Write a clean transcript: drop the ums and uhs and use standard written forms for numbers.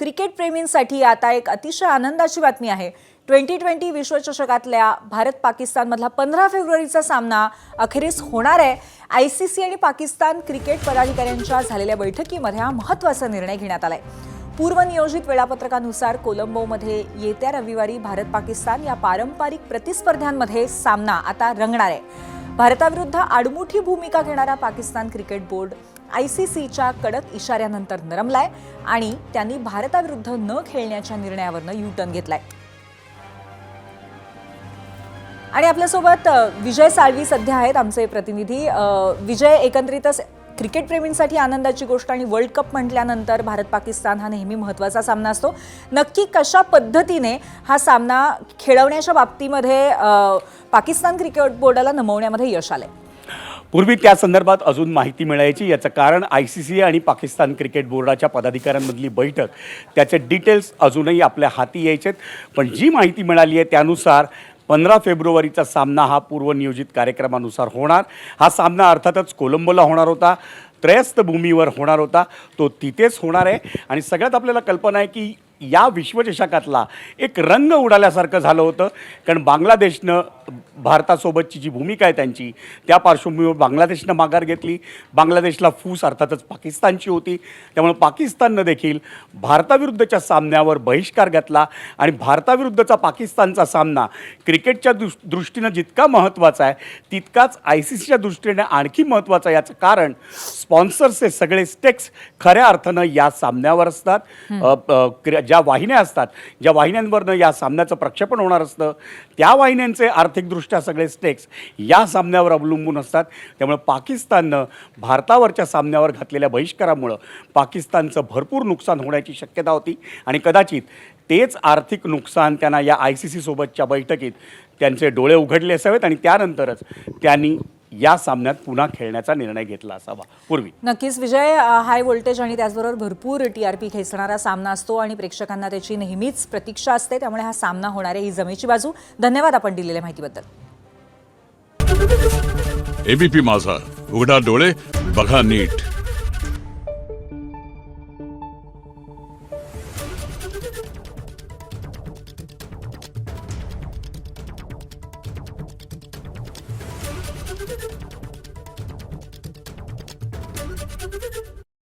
Cricket प्रेमींसाठी आता एक अतिशय आनंदाची बातमी आहे। 2020 विश्वचषकातल्या भारत पाकिस्तानमधला 15 फेब्रुवारीचा सामना अखेरीस होणार आहे। आयसीसी आणि पाकिस्तान क्रिकेट पदाधिकाऱ्यांच्या झालेल्या बैठकीमध्ये हा महत्त्वाचा निर्णय घेण्यात आलाय। पूर्वनियोजित वेळापत्रकानुसार कोलंबोमध्ये येत्या रविवारी भारत पाकिस्तान या पारंपरिक प्रतिस्पर्ध्यांमध्ये सामना आता रंगणार आहे। भारताविरुद्ध आडमुठी भूमिका घेणारा पाकिस्तान क्रिकेट बोर्ड आयसीसीच्या कडक इशाऱ्यानंतर नरमलाय आणि त्यांनी भारताविरुद्ध न खेळण्याच्या निर्णयावरनं यू-टर्न घेतलाय। आणि आपल्यासोबत विजय साळवी सध्या आहेत आमचे प्रतिनिधी। विजय, एकंदरीतच क्रिकेट प्रेमींसाठी आनंदाची गोष्ट आणि वर्ल्ड कप म्हटल्यानंतर भारत पाकिस्तान हा नेहमी महत्त्वाचा सामना असतो। नक्की कशा पद्धतीने हा सामना खेळवण्याच्या बाबतीमध्ये पाकिस्तान क्रिकेट बोर्डाला नमवण्यामध्ये यश आलंय? पूर्वी त्या संदर्भात अजून माहिती मिळायची, याचं कारण आयसीसी आणि पाकिस्तान क्रिकेट बोर्डाच्या पदाधिकाऱ्यांमधली बैठक, त्याचे डिटेल्स अजूनही आपल्या हाती यायचेत। पण जी माहिती मिळाली आहे त्यानुसार 15 फेब्रुवारीचा सामना हा पूर्वनियोजित कार्यक्रमानुसार होणार। हा सामना अर्थातच कोलंबोला होणार होता, त्रयस्थ भूमीवर होणार होता, तो तिथेच होणार आहे। आणि सगळ्यात आपल्याला कल्पना आहे की या विश्वचषकातला एक रंग उडाल्यासारखं झालं होतं, कारण बांगलादेशनं भारतासोबतची जी भूमिका आहे त्यांची, त्या पार्श्वभूमीवर बांगलादेशनं माघार घेतली। बांगलादेशला फूस अर्थातच पाकिस्तानची होती, त्यामुळे पाकिस्ताननं देखील भारताविरुद्धच्या सामन्यावर बहिष्कार घातला। आणि भारताविरुद्धचा पाकिस्तानचा सामना क्रिकेटच्या दृष्टीनं जितका महत्त्वाचा आहे तितकाच आयसीसीच्या दृष्टीने आणखी महत्त्वाचा आहे। याचं कारण स्पॉन्सर्सचे सगळे स्टेक्स खऱ्या अर्थानं या सामन्यावर असतात। ज्या वाहिन्या असतात, ज्या वाहिन्यांवरनं या सामन्याचं प्रक्षेपण होणार असतं, त्या वाहिन्यांचे आर्थिकदृष्ट्या सगळे स्टेक्स या सामन्यावर अवलंबून असतात। त्यामुळे पाकिस्ताननं भारतावरच्या सामन्यावर घातलेल्या बहिष्कारामुळं पाकिस्तानचं भरपूर नुकसान होण्याची शक्यता होती आणि कदाचित तेच आर्थिक नुकसान त्यांना या आयसीसी सोबतच्या बैठकीत त्यांचे डोळे उघडले असावेत आणि त्यानंतरच त्यांनी या सामन्यात पुन्हा खेळण्याचा निर्णय घेतला असावा। पूर्वी नक्कीच विजय, हाय व्होल्टेज आणि त्याचबरोबर भरपूर टीआरपी खेचणारा सामना असतो आणि प्रेक्षकांना त्याची नेहमीच प्रतीक्षा असते, त्यामुळे हा सामना होणार आहे ही जमेची बाजू। धन्यवाद आपण दिलेल्या माहितीबद्दल। एबीपी माझा, उघडा डोळे बघा नीट।